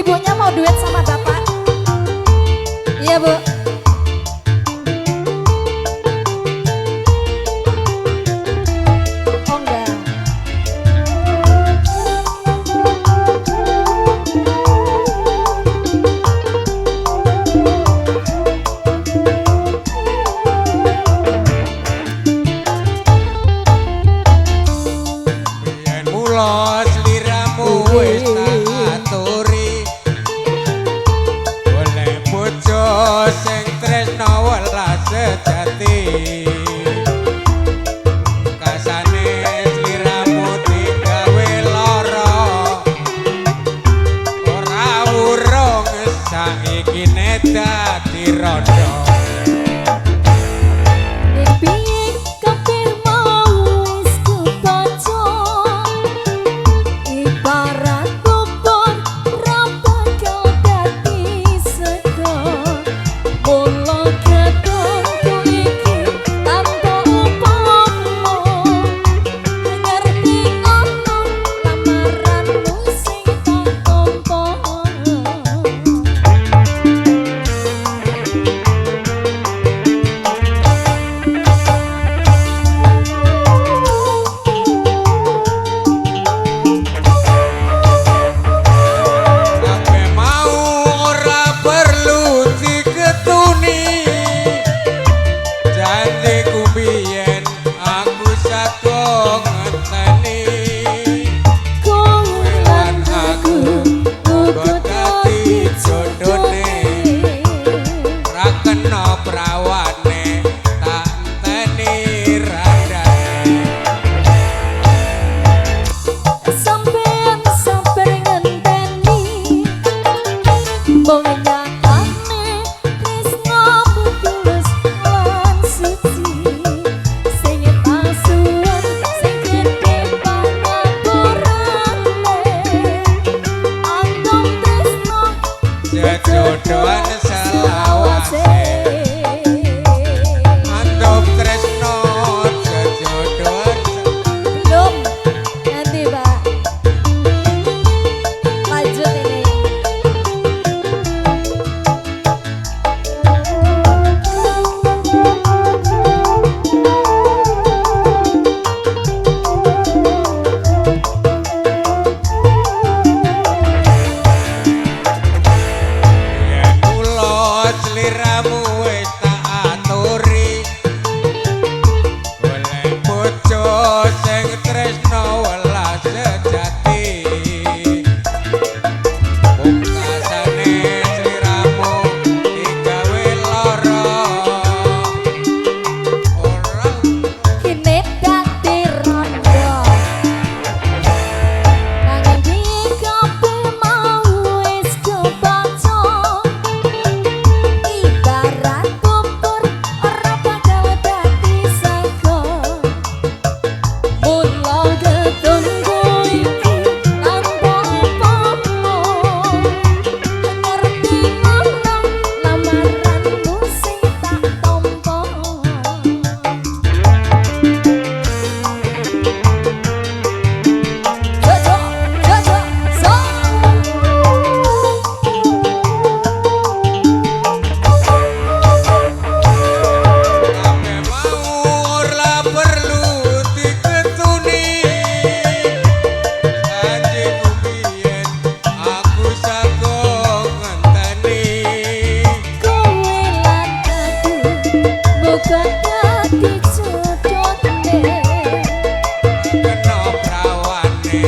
Ibunya mau duet sama bapak. Iya bu. Oh enggak. Biyen mula sliramu wis tak aturi, golek bojo sing tresno welas sejati. Kasane sliramu digawe lara, ora urung saiki dadi rondo. Jodohan selawase, mantap tresno jodohan. Belum, nanti pak. Lanjut ini. Sliramu wis tak aturi, golek bojo sing tresno welas sejati. Pungkasane sliramu digawe lara, ora Kini dadi rondo. Nanging iki kabeh mau wis kebaca. Ibarat kubur ora bakal dadi sego. Mula ketunggu iki tanpa apa-apa. Ngerti ngono lamaranmu sing tak tampa. Jojo, Jojo, so. kabeh mau ora perlu diketuni. Janjiku biyen aku sago ngenteni. Kowe lan aku muga dadi jodohne. Kena prawane